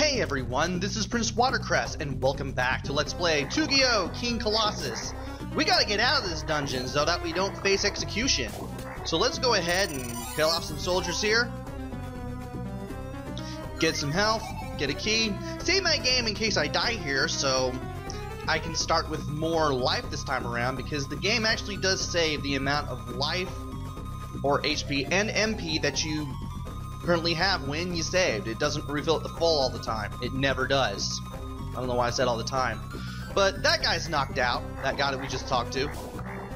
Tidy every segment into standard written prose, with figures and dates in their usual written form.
Hey everyone, this is Prince Watercress, and welcome back to Let's Play Tougi King Colossus. We gotta get out of this dungeon so that we don't face execution. So let's go ahead and kill off some soldiers here. Get some health, get a key, save my game in case I die here so I can start with more life this time around, because the game actually does save the amount of life or HP and MP that you currently have when you saved. It doesn't refill it to full all the time. It never does. I don't know why I said all the time. But that guy's knocked out, that guy that we just talked to.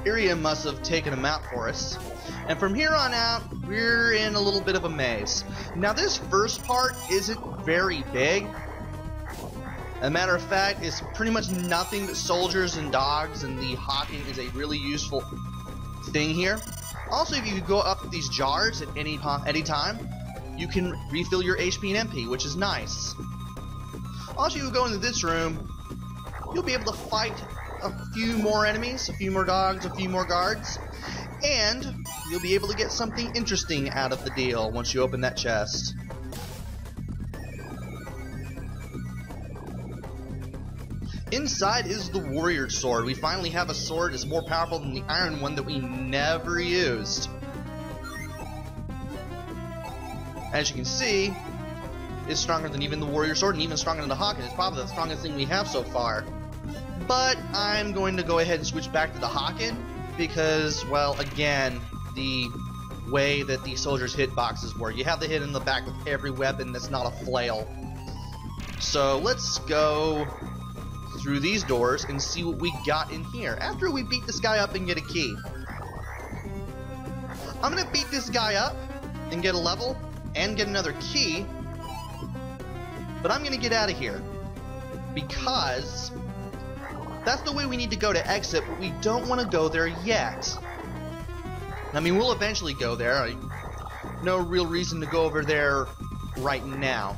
Iria must have taken him out for us. And from here on out, we're in a little bit of a maze. Now this first part isn't very big. As a matter of fact, it's pretty much nothing but soldiers and dogs, and the hawking is a really useful thing here. Also, if you go up these jars at any time, you can refill your HP and MP, which is nice. Also, you go into this room, you'll be able to fight a few more enemies, a few more dogs, a few more guards, and you'll be able to get something interesting out of the deal once you open that chest. Inside is the warrior sword. We finally have a sword that's more powerful than the iron one that we never used. As you can see, it's stronger than even the warrior sword and even stronger than the hawk, and it's probably the strongest thing we have so far. But I'm going to go ahead and switch back to the Hawken because, well, again, the way that the soldiers' hitboxes work. You have the hit in the back with every weapon that's not a flail. So let's go through these doors and see what we got in here after we beat this guy up and get a key. I'm gonna beat this guy up and get a level and get another key, but I'm gonna get out of here because that's the way we need to go to exit, but we don't want to go there yet. I mean, we'll eventually go there. No real reason to go over there right now.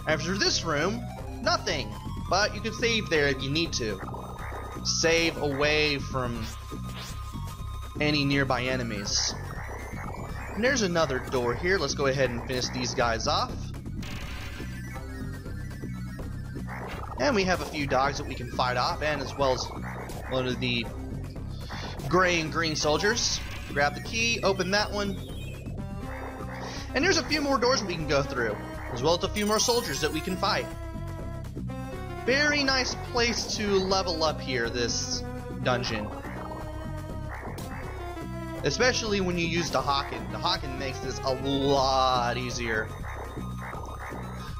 After this room, nothing. But you can save there if you need to. Save away from any nearby enemies. And there's another door here. Let's go ahead and finish these guys off. And we have a few dogs that we can fight off, and as well as one of the gray and green soldiers. Grab the key, open that one. And there's a few more doors we can go through, as well as a few more soldiers that we can fight. Very nice place to level up here, this dungeon. Especially when you use the Hawken. The Hawken makes this a lot easier.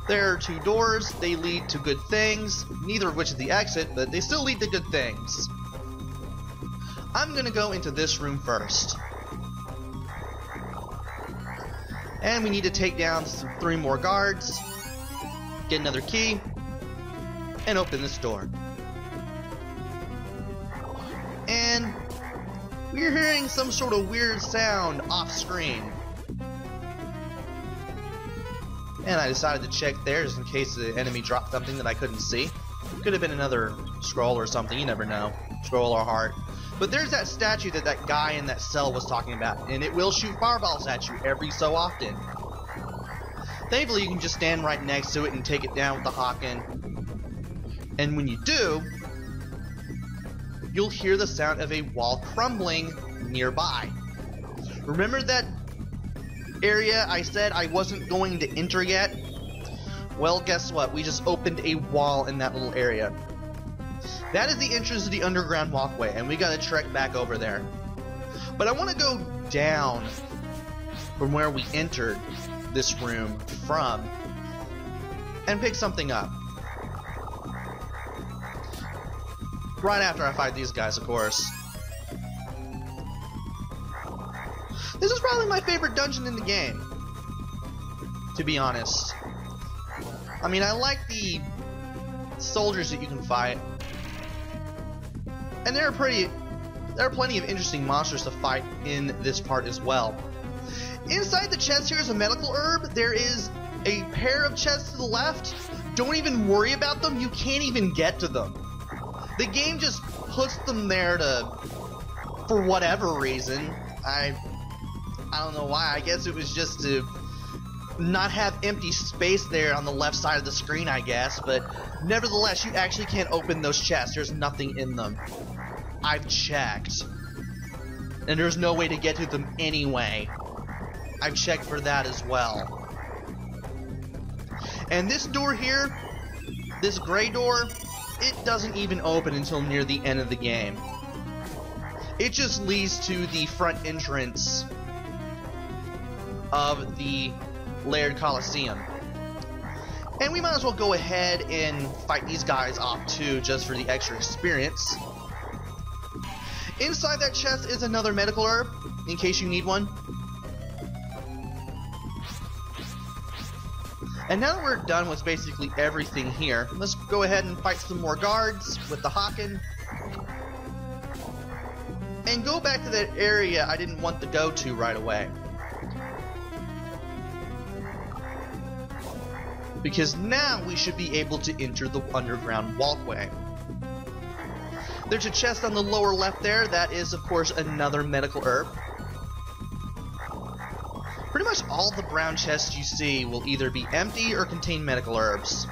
There are two doors, they lead to good things, neither of which is the exit, but they still lead to good things. I'm gonna go into this room first. And we need to take down 3 more guards, get another key, and open this door. And we're hearing some sort of weird sound off screen. And I decided to check there just in case the enemy dropped something that I couldn't see. Could have been another scroll or something, you never know. Scroll or heart. But there's that statue that that guy in that cell was talking about, and it will shoot fireballs at you every so often. Thankfully, you can just stand right next to it and take it down with the Hawken. And when you do, you'll hear the sound of a wall crumbling nearby. Remember that area I said I wasn't going to enter yet? Well, guess what? We just opened a wall in that little area. That is the entrance to the underground walkway, and we gotta trek back over there. But I want to go down from where we entered this room from and pick something up. Right after I fight these guys, of course. This is probably my favorite dungeon in the game, to be honest. I mean, I like the soldiers that you can fight, and there are plenty of interesting monsters to fight in this part as well. Inside the chest here is a medical herb. There is a pair of chests to the left. Don't even worry about them. You can't even get to them. The game just puts them there for whatever reason. I don't know why. I guess it was just to not have empty space there on the left side of the screen, I guess, but nevertheless, you actually can't open those chests. There's nothing in them. I've checked. And there's no way to get to them anyway. I've checked for that as well. And this door here, this gray door, it doesn't even open until near the end of the game. It just leads to the front entrance of the Layered Coliseum. And we might as well go ahead and fight these guys off too, just for the extra experience. Inside that chest is another medical herb, in case you need one. And now that we're done with basically everything here, let's go ahead and fight some more guards with the Haken. And go back to that area I didn't want to go to right away. Because now we should be able to enter the underground walkway. There's a chest on the lower left there. That is, of course, another medical herb. Pretty much all the brown chests you see will either be empty or contain medical herbs.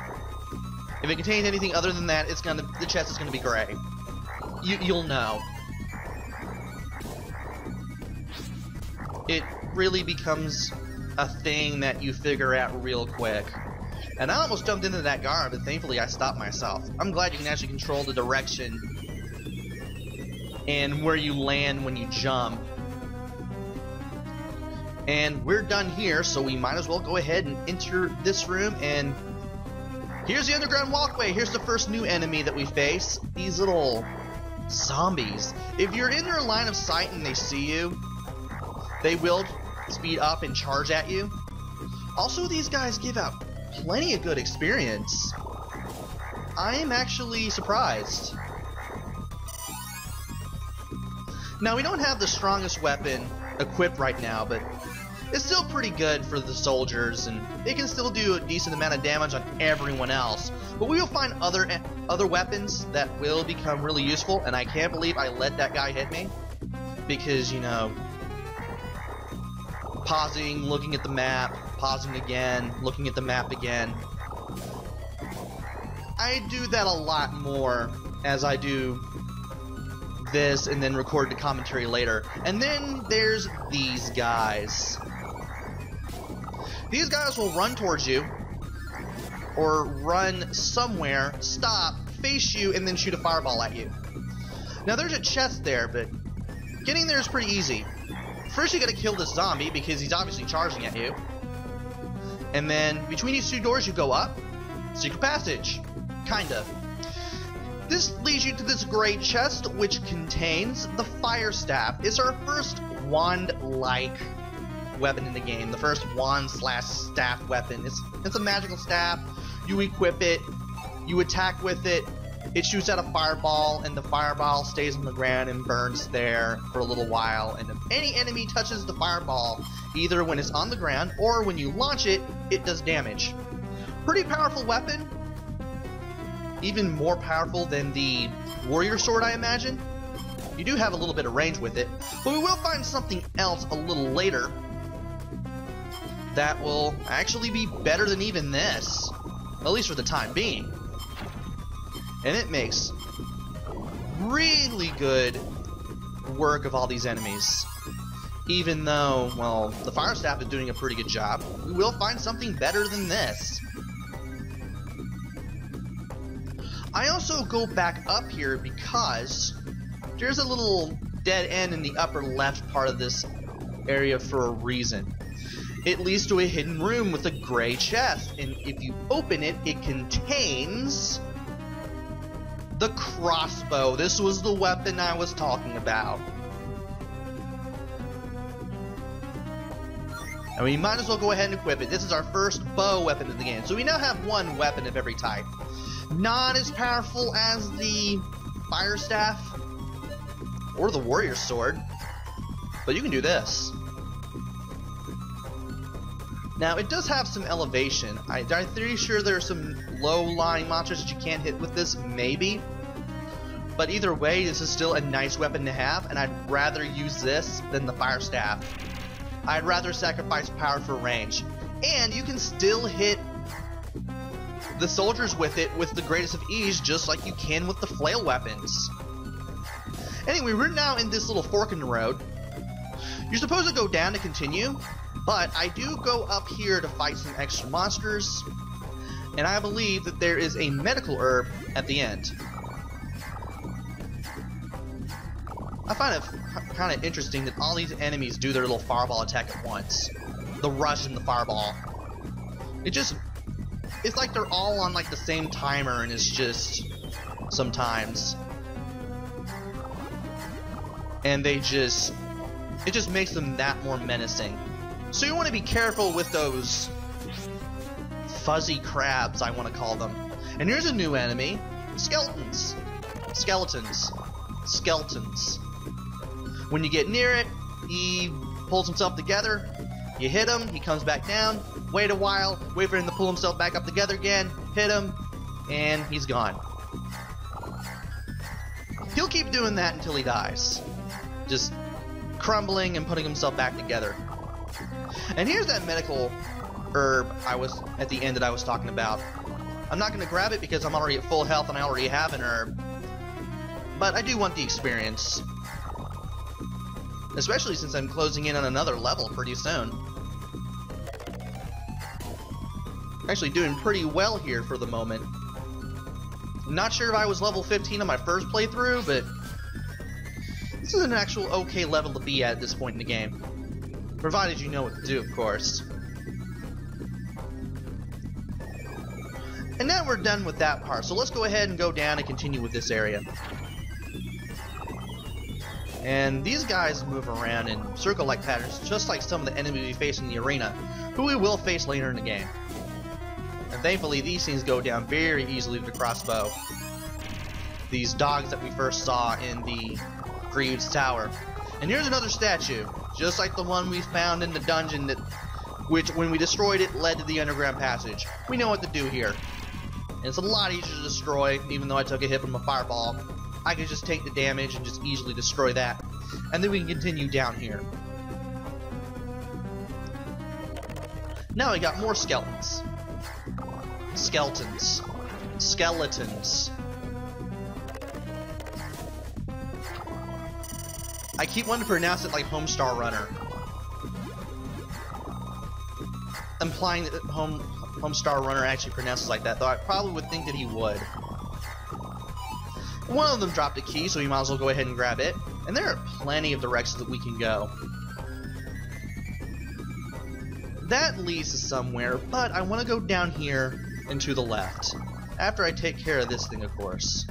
If it contains anything other than that, the chest is gonna be gray. You'll know. It really becomes a thing that you figure out real quick. And I almost jumped into that guard, but thankfully I stopped myself. I'm glad you can actually control the direction and where you land when you jump. And we're done here, so we might as well go ahead and enter this room. And here's the underground walkway. Here's the first new enemy that we face. These little zombies. If you're in their line of sight and they see you, they will speed up and charge at you. Also, these guys give out plenty of good experience. I am actually surprised. Now, we don't have the strongest weapon equipped right now, but it's still pretty good for the soldiers, and it can still do a decent amount of damage on everyone else. But we will find other weapons that will become really useful, and I can't believe I let that guy hit me. Because, you know, pausing, looking at the map, pausing again, looking at the map again. I do that a lot more as I do this and then record the commentary later. And then there's these guys. These guys will run towards you, or run somewhere, stop, face you, and then shoot a fireball at you. Now there's a chest there, but getting there is pretty easy. First you gotta kill this zombie because he's obviously charging at you. And then between these two doors you go up. Secret passage. Kinda. This leads you to this great chest, which contains the fire staff. It's our first wand-like weapon in the game. The first wand/staff weapon. It's a magical staff. You equip it. You attack with it. It shoots out a fireball, and the fireball stays on the ground and burns there for a little while. And if any enemy touches the fireball, either when it's on the ground or when you launch it, it does damage. Pretty powerful weapon. Even more powerful than the warrior sword, I imagine. You do have a little bit of range with it, but we will find something else a little later that will actually be better than even this, at least for the time being. And it makes really good work of all these enemies. Even though, well, the fire staff is doing a pretty good job, we will find something better than this. I also go back up here because there's a little dead end in the upper left part of this area for a reason. It leads to a hidden room with a gray chest, and if you open it, it contains the crossbow. This was the weapon I was talking about. And we might as well go ahead and equip it. This is our first bow weapon in the game, so we now have one weapon of every type. Not as powerful as the fire staff or the warrior sword, but you can do this. Now it does have some elevation. I'm pretty sure there are some low-lying monsters that you can't hit with this, maybe. But either way, this is still a nice weapon to have, and I'd rather use this than the fire staff. I'd rather sacrifice power for range. And you can still hit the soldiers with it with the greatest of ease, just like you can with the flail weapons. Anyway, we're now in this little fork in the road. You're supposed to go down to continue, but I do go up here to fight some extra monsters, and I believe that there is a medical herb at the end. I find it kind of interesting that all these enemies do their little fireball attack at once. The rush and the fireball. It's like they're all on like the same timer, and it's just sometimes. And it just makes them that more menacing. So you want to be careful with those fuzzy crabs, I want to call them. And here's a new enemy, skeletons. Skeletons. Skeletons. When you get near it, he pulls himself together. You hit him, he comes back down. Wait a while, wait for him to pull himself back up together again. Hit him, and he's gone. He'll keep doing that until he dies. Just crumbling and putting himself back together. And here's that medical herb at the end that I was talking about. I'm not going to grab it because I'm already at full health and I already have an herb. But I do want the experience. Especially since I'm closing in on another level pretty soon. Actually doing pretty well here for the moment. I'm not sure if I was level 15 on my first playthrough, but this is an actual okay level to be at this point in the game. Provided you know what to do, of course. And now we're done with that part, so let's go ahead and go down and continue with this area. And these guys move around in circle-like patterns, just like some of the enemies we face in the arena, who we will face later in the game. And thankfully, these things go down very easily with the crossbow. These dogs that we first saw in the Greaves Tower. And here's another statue, just like the one we found in the dungeon which, when we destroyed it, led to the underground passage. We know what to do here. And it's a lot easier to destroy, even though I took a hit from a fireball. I could just take the damage and just easily destroy that. And then we can continue down here. Now we got more skeletons. Skeletons. Skeletons. I keep wanting to pronounce it like Homestar Runner. Implying that Homestar Runner actually pronounces like that, though I probably would think that he would. One of them dropped a key, so we might as well go ahead and grab it. And there are plenty of directions that we can go. That leads to somewhere, but I want to go down here and to the left. After I take care of this thing, of course.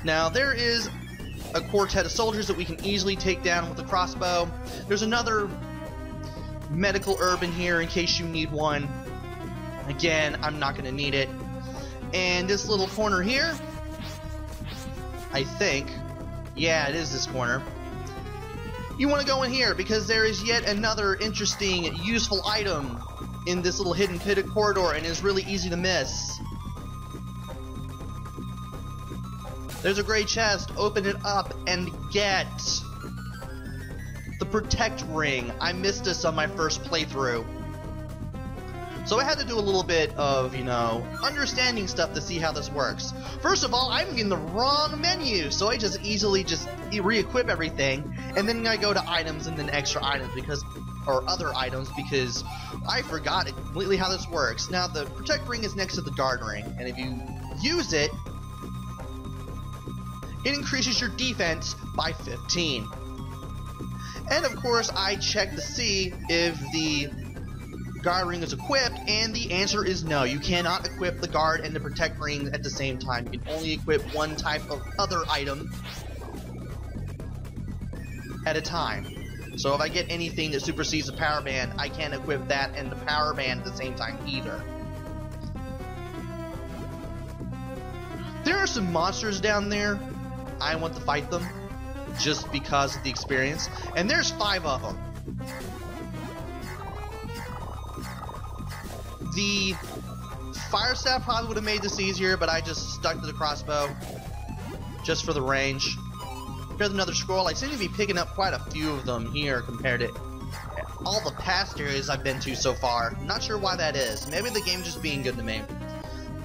Now, there is a quartet of soldiers that we can easily take down with a crossbow. There's another medical herb in here in case you need one. Again, I'm not going to need it. And this little corner here, I think, yeah, it is this corner. You want to go in here because there is yet another interesting, useful item in this little hidden pitted corridor, and it's really easy to miss. There's a gray chest. Open it up and get the Protect Ring. I missed this on my first playthrough. So I had to do a little bit of, understanding stuff to see how this works. First of all, I'm in the wrong menu, so I just easily re-equip everything, and then I go to items and then extra items or other items because I forgot completely how this works. Now, the Protect Ring is next to the Guard Ring, and if you use it, it increases your defense by 15. And of course, I check to see if the Guard Ring is equipped, and the answer is no. You cannot equip the Guard and the Protect Ring at the same time. You can only equip one type of other item at a time. So if I get anything that supersedes the Power Band, I can't equip that and the Power Band at the same time either. There are some monsters down there. I want to fight them just because of the experience. And there's 5 of them. The fire staff probably would have made this easier, but I just stuck to the crossbow just for the range. Here's another scroll. I seem to be picking up quite a few of them here compared to all the past areas I've been to so far. Not sure why that is. Maybe the game's just being good to me.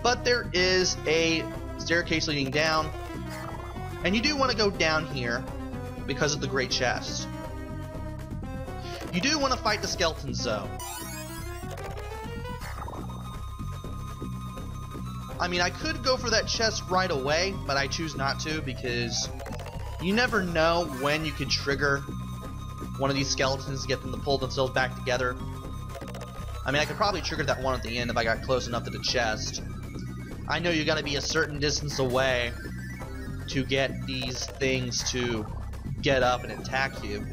But there is a staircase leading down, and you do want to go down here because of the great chest. You do want to fight the skeletons though. I mean, I could go for that chest right away, but I choose not to because you never know when you could trigger one of these skeletons to get them to pull themselves back together. I mean, I could probably trigger that one at the end if I got close enough to the chest. I know you gotta be a certain distance away to get these things to get up and attack you.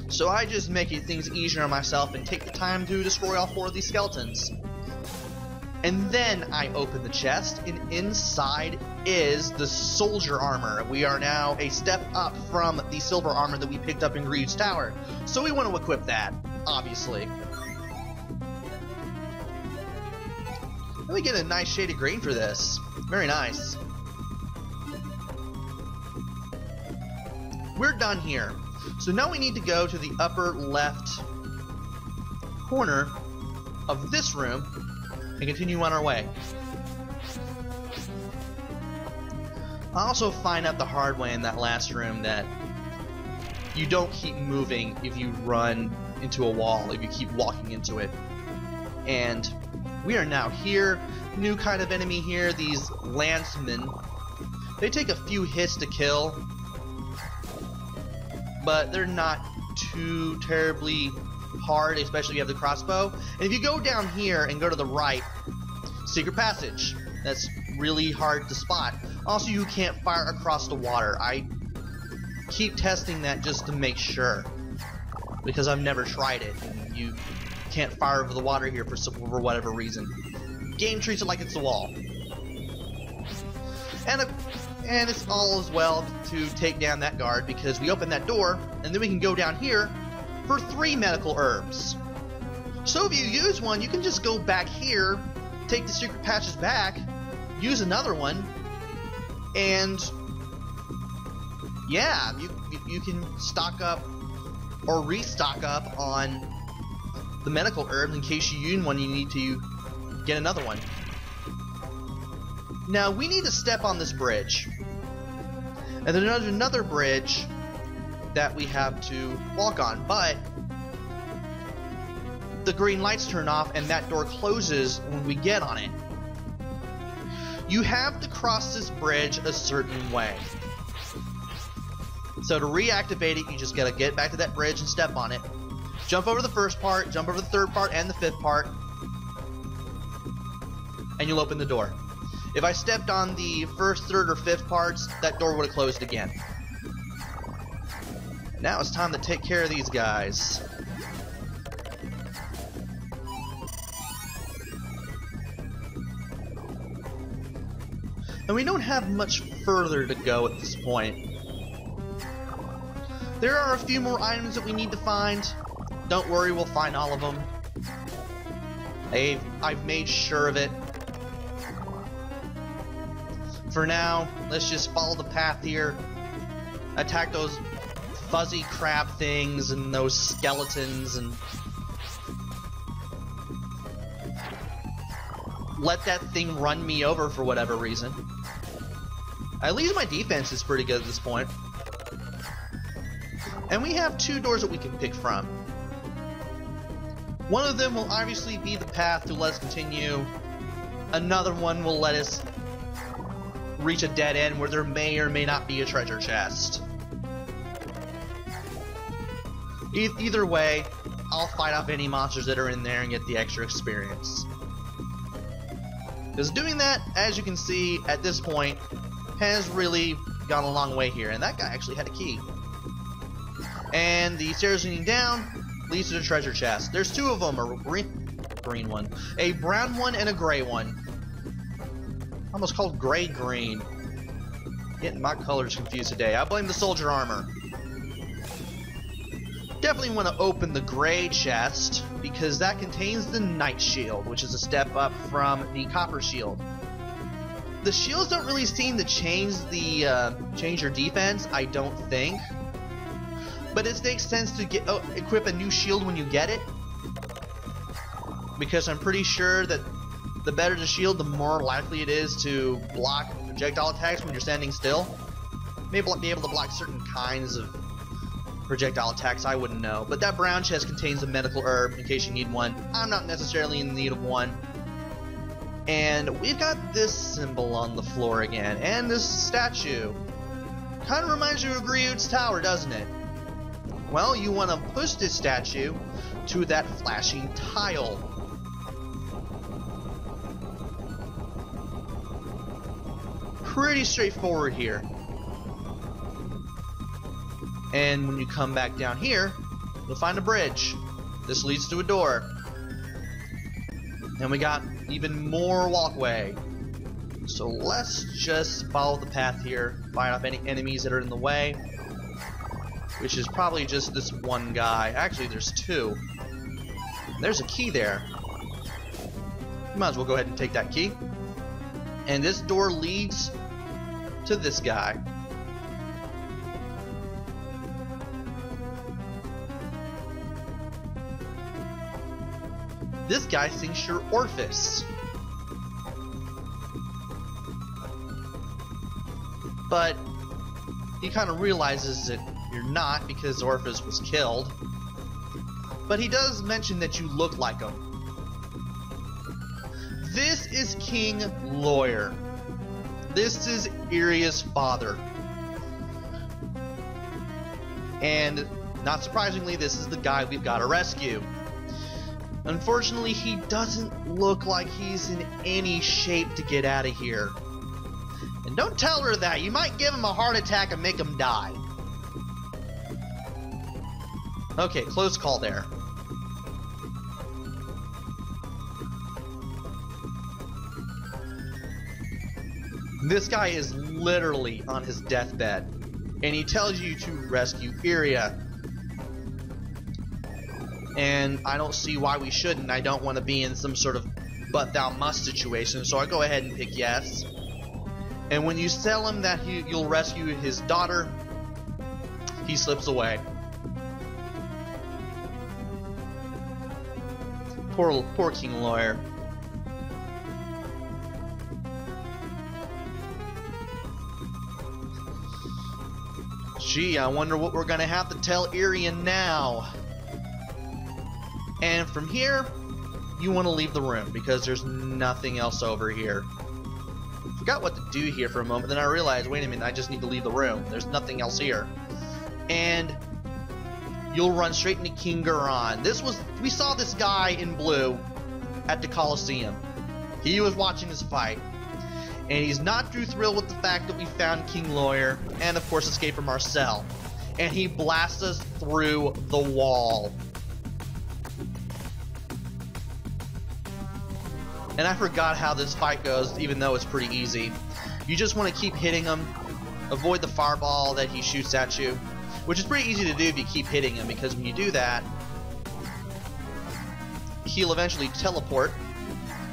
So I just make things easier on myself and take the time to destroy all 4 of these skeletons. And then I open the chest, and inside is the soldier armor. We are now a step up from the silver armor that we picked up in Greaves Tower. So we want to equip that, obviously. And we get a nice shade of green for this. Very nice. We're done here. So now we need to go to the upper left corner of this room and continue on our way. I also find out the hard way in that last room that you don't keep moving if you run into a wall, if you keep walking into it. And we are now here. New kind of enemy here, these lancemen. They take a few hits to kill, but they're not too terribly hard, especially if you have the crossbow. And if you go down here and go to the right, secret passage. That's really hard to spot. Also, you can't fire across the water. I keep testing that just to make sure, because I've never tried it. You can't fire over the water here for whatever reason. Game treats it like it's a wall. And it's all as well to take down that guard, because we open that door, and then we can go down here for 3 medical herbs. So if you use one, you can just go back here, take the secret patches back, use another one, and yeah, you can stock up or restock up on the medical herbs in case you use one, you need to get another one. Now we need to step on this bridge, and then there's another bridge that we have to walk on, but the green lights turn off and that door closes when we get on it. You have to cross this bridge a certain way. So to reactivate it, you just gotta get back to that bridge and step on it. Jump over the first part, jump over the third part and the 5th part, and you'll open the door. If I stepped on the 1st, 3rd, or 5th parts, that door would have closed again. Now it's time to take care of these guys. And we don't have much further to go at this point. There are a few more items that we need to find. Don't worry, we'll find all of them. I've made sure of it. For now, let's just follow the path here. Attack those fuzzy crab things and those skeletons, and let that thing run me over for whatever reason. At least my defense is pretty good at this point. And we have 2 doors that we can pick from. One of them will obviously be the path to let us continue. Another one will let us reach a dead end where there may or may not be a treasure chest. Either way, I'll fight off any monsters that are in there and get the extra experience. Because doing that, as you can see at this point, has really gone a long way here. And that guy actually had a key. And the stairs leading down leads to the treasure chest. There's 2 of them, a green one, a brown one, and a gray one. Almost called gray-green. Getting my colors confused today. I blame the soldier armor. Definitely want to open the gray chest, because that contains the night shield, which is a step up from the copper shield. The shields don't really seem to change your defense, I don't think. But it makes sense to equip a new shield when you get it, because I'm pretty sure that the better the shield, the more likely it is to block projectile attacks when you're standing still. Maybe be able to block certain kinds of projectile attacks, I wouldn't know. But that brown chest contains a medical herb in case you need one. I'm not necessarily in need of one. And we've got this symbol on the floor again, and this statue. Kind of reminds you of Griot's tower, doesn't it? Well, you want to push this statue to that flashing tile. Pretty straightforward here. And when you come back down here, you'll find a bridge. This leads to a door. And we got even more walkway. So let's just follow the path here, fight off any enemies that are in the way. Which is probably just this one guy. Actually, there's two. There's a key there. You might as well go ahead and take that key. And this door leads to this guy. This guy thinks you're Orphis. But he kind of realizes that you're not, because Orphis was killed. But he does mention that you look like him. This is King Lawyer. This is Iria's father. And not surprisingly, this is the guy we've got to rescue. Unfortunately, he doesn't look like he's in any shape to get out of here. And don't tell her that. You might give him a heart attack and make him die. Okay, close call there. This guy is literally on his deathbed, and he tells you to rescue Iria. And I don't see why we shouldn't. I don't want to be in some sort of but thou must situation, so I go ahead and pick yes. And when you tell him that you'll rescue his daughter, he slips away. Poor King Lawyer. Gee, I wonder what we're gonna have to tell Iria now. And from here, you want to leave the room, because there's nothing else over here. Forgot what to do here for a moment, then I realized, wait a minute, I just need to leave the room. There's nothing else here. And you'll run straight into King Guran. We saw this guy in blue at the Colosseum. He was watching this fight. And he's not too thrilled with the fact that we found King Lawyer, and of course escaped from our cell. And he blasts us through the wall. And I forgot how this fight goes, even though it's pretty easy. You just want to keep hitting him, avoid the fireball that he shoots at you, which is pretty easy to do if you keep hitting him, because when you do that, he'll eventually teleport.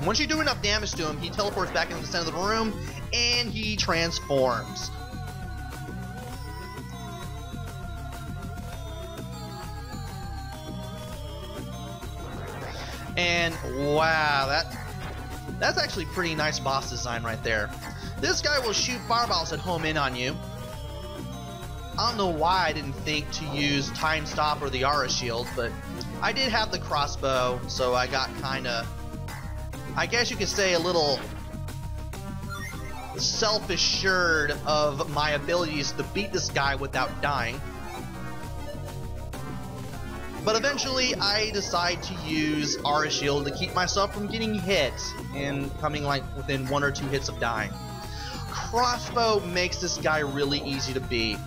Once you do enough damage to him, he teleports back into the center of the room, and he transforms. And wow, that's actually pretty nice boss design right there. This guy will shoot fireballs that home in on you. I don't know why I didn't think to use Time Stop or the Aura Shield, but I did have the crossbow, so I got kinda, I guess you could say, a little self-assured of my abilities to beat this guy without dying. But eventually, I decide to use Aura Shield to keep myself from getting hit and coming like within 1 or 2 hits of dying. Crossbow makes this guy really easy to beat.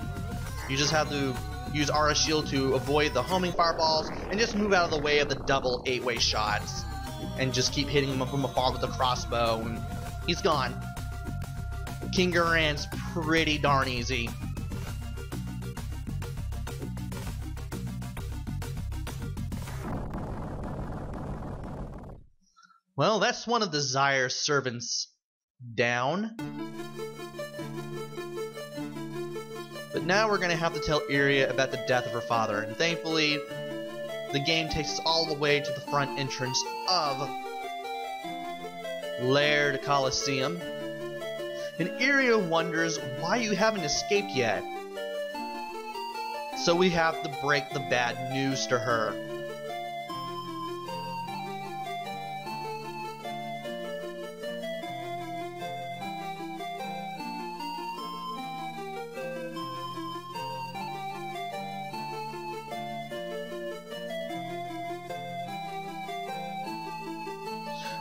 You just have to use Aura Shield to avoid the homing fireballs and just move out of the way of the double 8-way shots. And just keep hitting him from afar with the crossbow, and he's gone. King Guran's pretty darn easy. Well, that's one of the Desire's servants down. But now we're going to have to tell Iria about the death of her father, and thankfully the game takes us all the way to the front entrance of Laird Coliseum. And Iria wonders why you haven't escaped yet. So we have to break the bad news to her.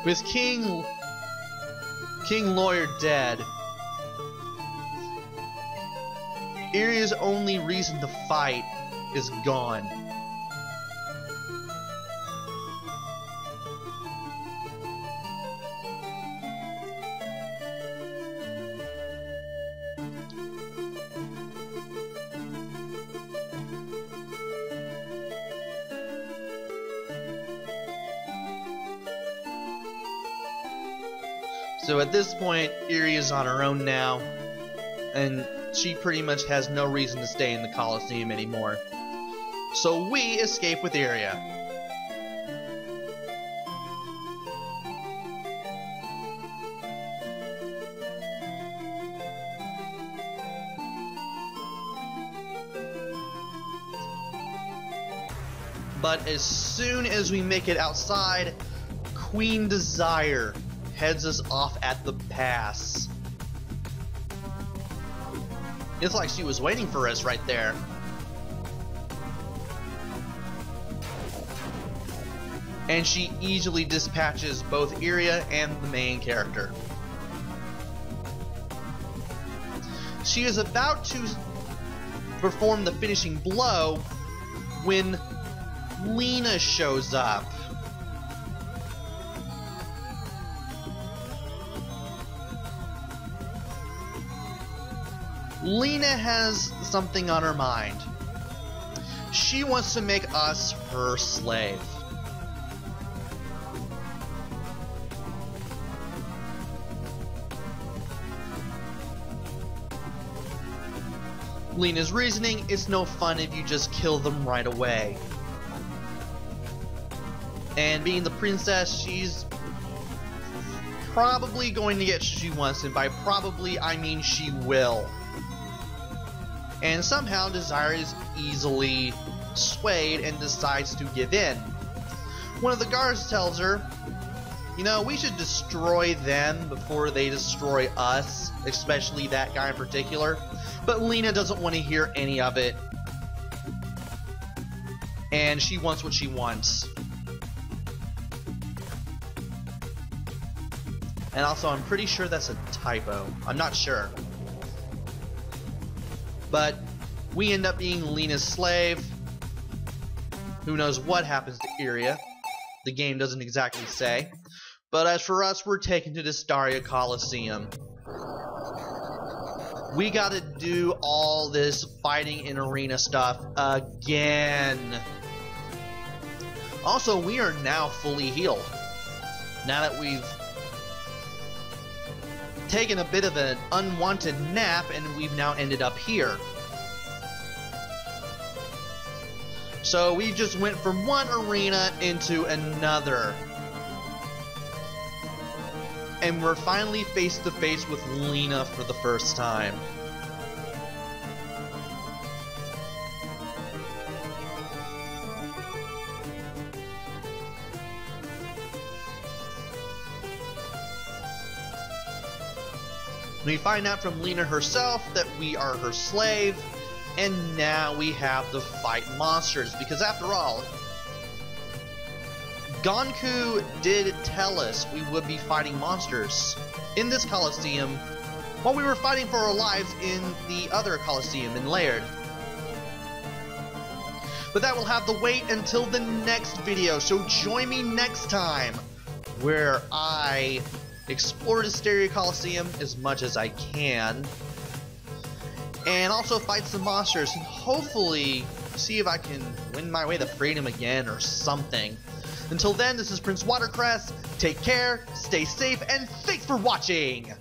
With King Lawyer dead, Iria's only reason to fight is gone. So at this point, Iria's on her own now, and she pretty much has no reason to stay in the Coliseum anymore. So we escape with Iria. But as soon as we make it outside, Queen Desire heads us off at the pass. It's like she was waiting for us right there. And she easily dispatches both Iria and the main character. She is about to perform the finishing blow when Lena shows up. Lena has something on her mind. She wants to make us her slave. Lena's reasoning: it's no fun if you just kill them right away. And being the princess, she's probably going to get what she wants, and by probably I mean she will. And somehow Desire is easily swayed and decides to give in. One of the guards tells her, you know, we should destroy them before they destroy us, especially that guy in particular. But Lena doesn't want to hear any of it. And she wants what she wants. And also, I'm pretty sure that's a typo. I'm not sure. But we end up being Lena's slave. Who knows what happens to Iria? The game doesn't exactly say. But as for us, we're taken to the Staria Coliseum. We gotta do all this fighting and arena stuff again. Also, we are now fully healed. Now that we've taken a bit of an unwanted nap and we've now ended up here. So we just went from one arena into another. And we're finally face to face with Lena for the first time. We find out from Lena herself that we are her slave, and now we have to fight monsters, because after all, Gonku did tell us we would be fighting monsters in this Coliseum while we were fighting for our lives in the other Coliseum in Laird. But that will have to wait until the next video, so join me next time where I explore the Staria Coliseum as much as I can, and also fight some monsters, and hopefully see if I can win my way to freedom again or something. Until then, this is Prince Watercress. Take care, stay safe, and thanks for watching!